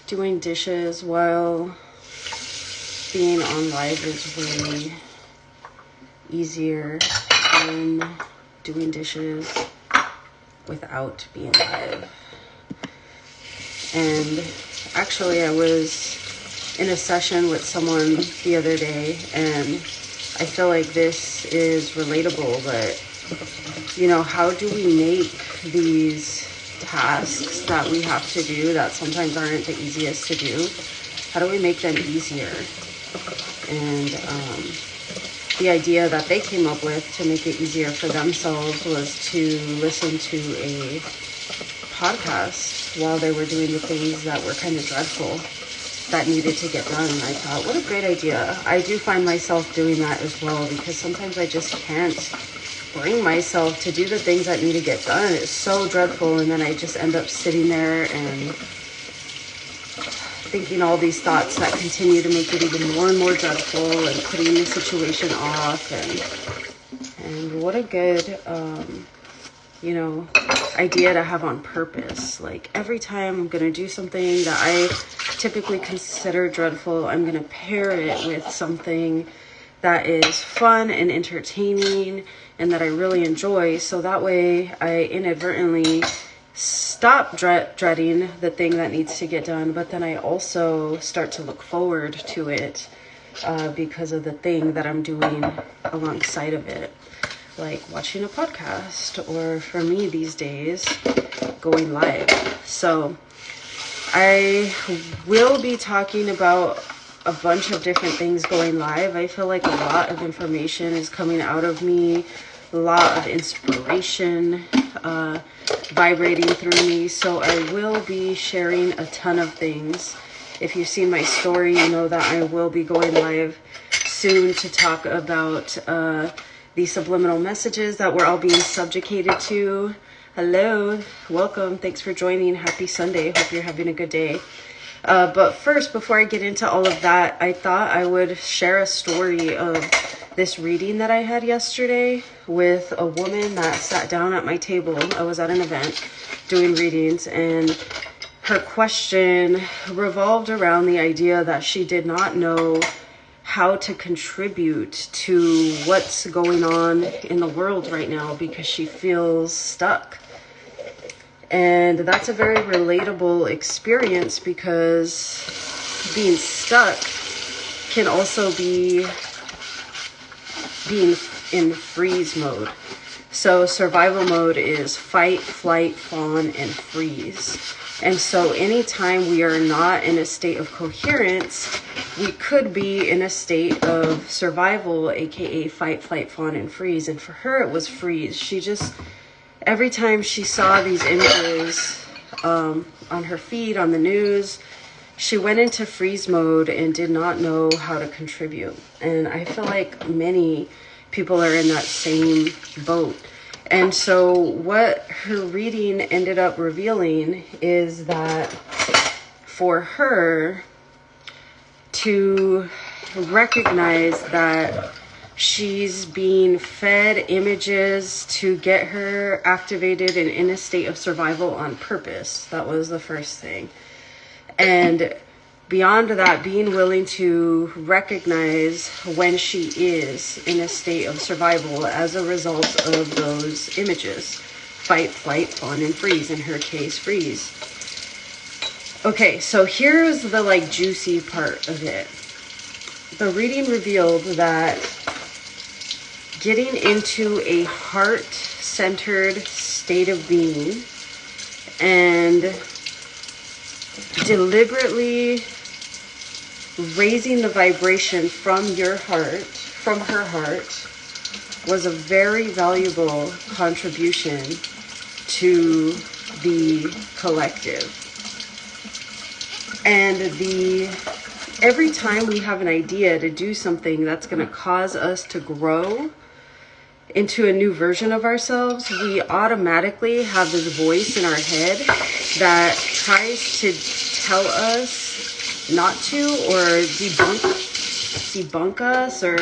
doing dishes while being on live is way easier than doing dishes without being live. And actually, I was in a session with someone the other day, and I feel like this is relatable, but you know, how do we make these tasks that we have to do that sometimes aren't the easiest to do, how do we make them easier? And the idea that they came up with to make it easier for themselves was to listen to a podcast while they were doing the things that were kind of dreadful that needed to get done. And I thought, what a great idea. I do find myself doing that as well, because sometimes I just can't bring myself to do the things that need to get done. It's so dreadful, and then I just end up sitting there and thinking all these thoughts that continue to make it even more and more dreadful, and putting the situation off. And what a good idea to have on purpose. Like, every time I'm gonna do something that I typically consider dreadful, I'm gonna pair it with something that is fun and entertaining and that I really enjoy, so that way I inadvertently stop dreading the thing that needs to get done, but then I also start to look forward to it because of the thing that I'm doing alongside of it, like watching a podcast, or for me these days, going live. So I will be talking about a bunch of different things going live. I feel like a lot of information is coming out of me, a lot of inspiration vibrating through me. So I will be sharing a ton of things. If you've seen my story, you know that I will be going live soon to talk about the subliminal messages that we're all being subjugated to. Hello, welcome, thanks for joining. Happy Sunday, hope you're having a good day. But first, before I get into all of that, I thought I would share a story of this reading that I had yesterday with a woman that sat down at my table. I was at an event doing readings, and her question revolved around the idea that she did not know how to contribute to what's going on in the world right now because she feels stuck. And that's a very relatable experience, because being stuck can also be being in freeze mode. So survival mode is fight, flight, fawn, and freeze. And so anytime we are not in a state of coherence, we could be in a state of survival, aka fight, flight, fawn, and freeze. And for her, it was freeze. She just, every time she saw these images on her feed, on the news, she went into freeze mode and did not know how to contribute. And I feel like many people are in that same boat. And so what her reading ended up revealing is that for her to recognize that she's being fed images to get her activated and in a state of survival on purpose. That was the first thing. And beyond that, being willing to recognize when she is in a state of survival as a result of those images. Fight, flight, fawn, and freeze. In her case, freeze. Okay, so here's the juicy part of it. The reading revealed that getting into a heart-centered state of being and deliberately raising the vibration from your heart, from her heart, was a very valuable contribution to the collective. And every time we have an idea to do something that's going to cause us to grow into a new version of ourselves, we automatically have this voice in our head that tries to tell us not to, or debunk us, or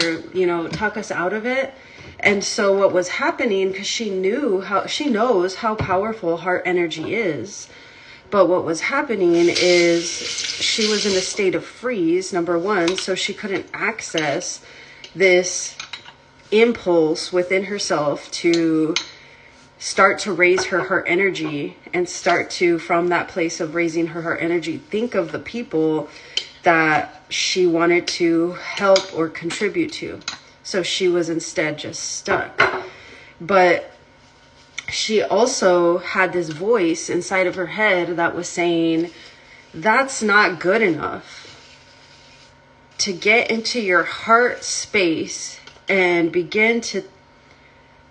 talk us out of it. And so what was happening, because she knows how powerful heart energy is, But what was happening is she was in a state of freeze, number one, so she couldn't access this impulse within herself to start to raise her heart energy and start to, from that place of raising her heart energy, think of the people that she wanted to help or contribute to. So she was instead just stuck. But she also had this voice inside of her head that was saying, that's not good enough. To get into your heart space and begin to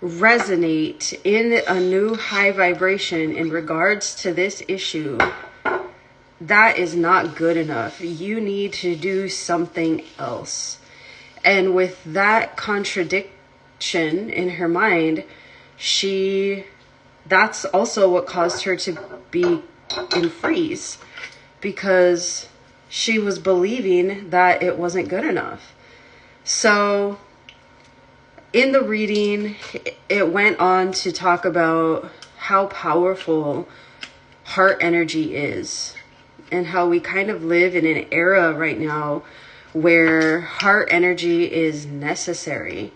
resonate in a new high vibration in regards to this issue, that is not good enough. You need to do something else. And with that contradiction in her mind, that's also what caused her to be in freeze, because she was believing that it wasn't good enough. So in the reading, it went on to talk about how powerful heart energy is, and how we kind of live in an era right now where heart energy is necessary.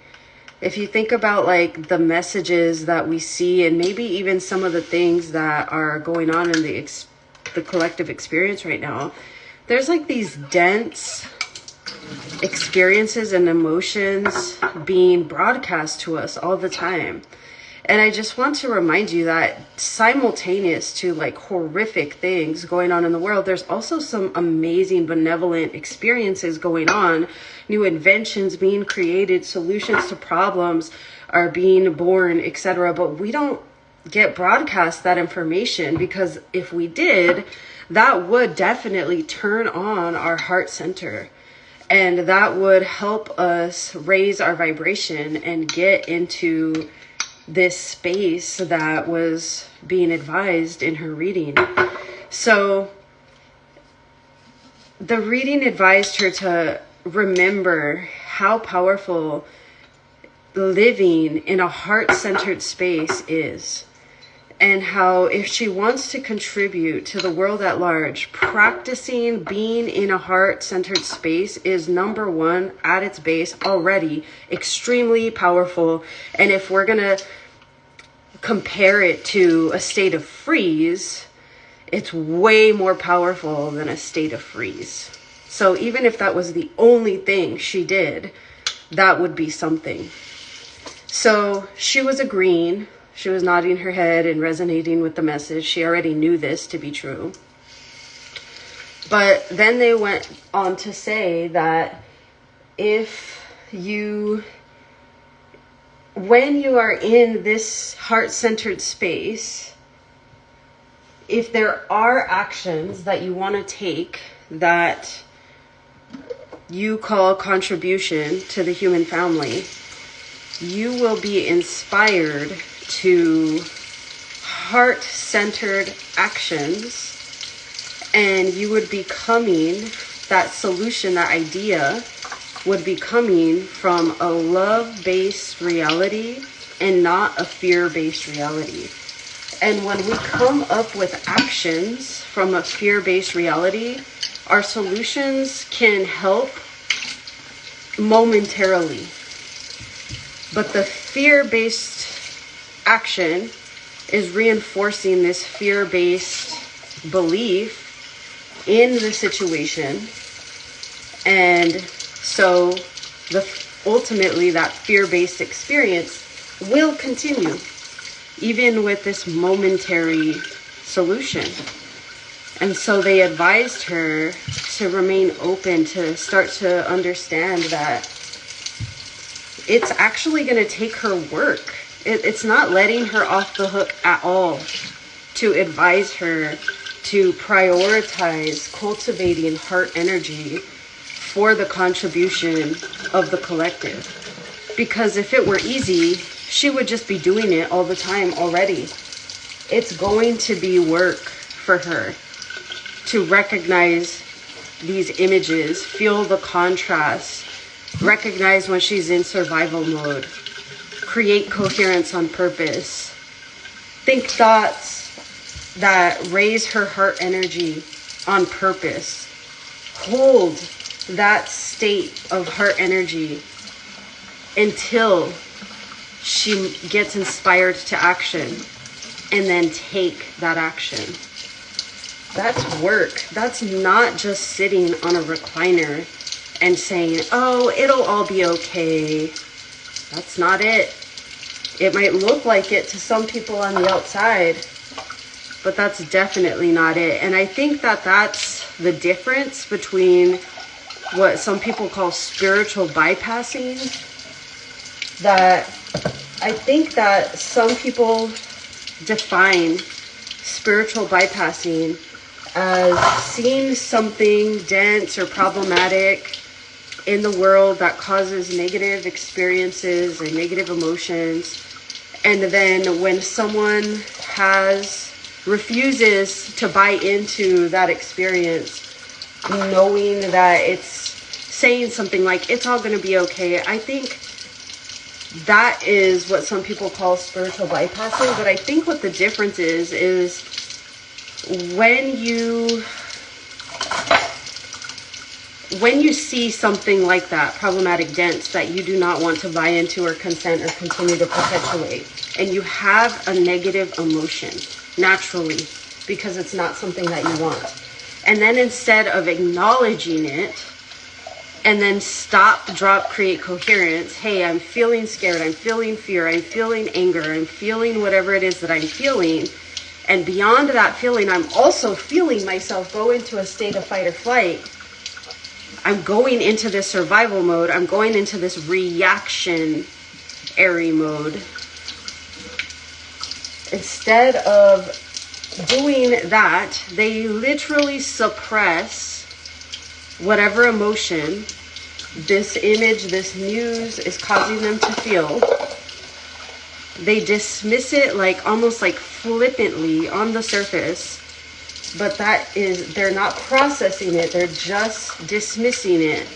If you think about like the messages that we see, and maybe even some of the things that are going on in the collective experience right now, there's like these dense experiences and emotions being broadcast to us all the time. And I just want to remind you that simultaneous to like horrific things going on in the world, there's also some amazing benevolent experiences going on. New inventions being created, solutions to problems are being born, etc. But we don't get broadcast that information, because if we did, that would definitely turn on our heart center. And that would help us raise our vibration and get into this space that was being advised in her reading. So the reading advised her to remember how powerful living in a heart-centered space is, and how if she wants to contribute to the world at large, practicing being in a heart-centered space is number one at its base already extremely powerful. And if we're going to compare it to a state of freeze, it's way more powerful than a state of freeze. So even if that was the only thing she did, that would be something. So she was agreeing. She was nodding her head and resonating with the message. She already knew this to be true. But then they went on to say that when you are in this heart-centered space, if there are actions that you want to take that you call contribution to the human family, you will be inspired to heart-centered actions, and you would be coming, that solution, that idea would be coming from a love-based reality and not a fear-based reality. And when we come up with actions from a fear-based reality, our solutions can help momentarily. But the fear-based action is reinforcing this fear-based belief in the situation. And so ultimately that fear-based experience will continue, even with this momentary solution. And so they advised her to remain open, to start to understand that it's actually going to take her work. It's not letting her off the hook at all to advise her to prioritize cultivating heart energy for the contribution of the collective. Because if it were easy, she would just be doing it all the time already. It's going to be work for her to recognize these images, feel the contrast, recognize when she's in survival mode, create coherence on purpose, think thoughts that raise her heart energy on purpose. Hold that state of heart energy until she gets inspired to action, and then take that action. That's work. That's not just sitting on a recliner and saying, oh, it'll all be okay. That's not it. It might look like it to some people on the outside, but that's definitely not it. And I think that that's the difference between what some people call spiritual bypassing. That I think that some people define spiritual bypassing as seeing something dense or problematic in the world that causes negative experiences and negative emotions. And then when someone refuses to buy into that experience, knowing that it's saying something like, it's all going to be okay, I think that is what some people call spiritual bypassing. But I think what the difference is when you see something like that, problematic, dense, that you do not want to buy into or consent or continue to perpetuate, and you have a negative emotion naturally because it's not something that you want. And then instead of acknowledging it, and then stop, drop, create coherence. Hey, I'm feeling scared. I'm feeling fear. I'm feeling anger. I'm feeling whatever it is that I'm feeling. And beyond that feeling, I'm also feeling myself go into a state of fight or flight. I'm going into this survival mode. I'm going into this reactionary mode. Instead of doing that, they literally suppress whatever emotion this image, this news is causing them to feel. They dismiss it like almost like flippantly on the surface, but they're not processing it, they're just dismissing it.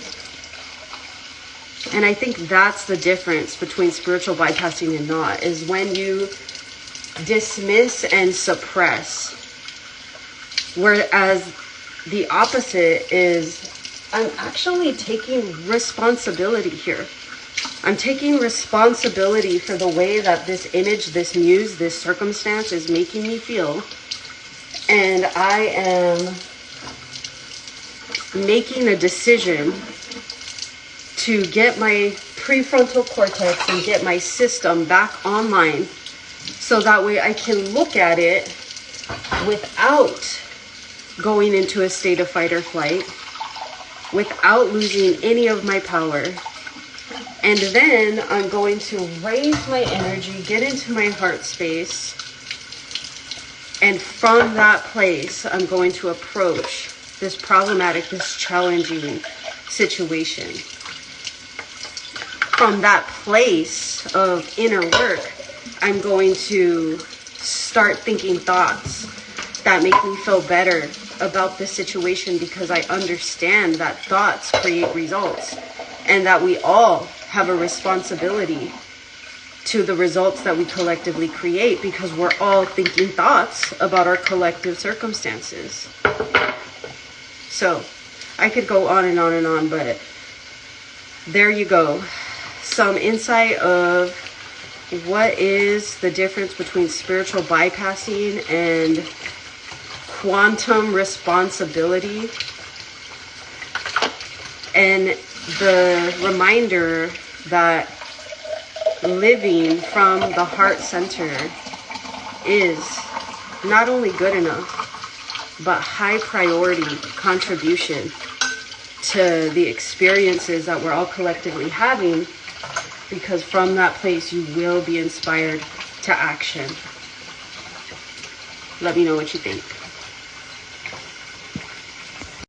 And I think that's the difference between spiritual bypassing and not, is when you dismiss and suppress. Whereas the opposite is, I'm actually taking responsibility here. I'm taking responsibility for the way that this image, this news, this circumstance is making me feel. And I am making a decision to get my prefrontal cortex and get my system back online, so that way I can look at it without going into a state of fight or flight, without losing any of my power. And then I'm going to raise my energy, get into my heart space, and from that place, I'm going to approach this problematic, this challenging situation. From that place of inner work, I'm going to start thinking thoughts that make me feel better about this situation, because I understand that thoughts create results, and that we all have a responsibility to the results that we collectively create, because we're all thinking thoughts about our collective circumstances. So I could go on and on and on, but there you go. Some insight of what is the difference between spiritual bypassing and quantum responsibility, and the reminder that living from the heart center is not only good enough, but high priority contribution to the experiences that we're all collectively having, because from that place you will be inspired to action. Let me know what you think.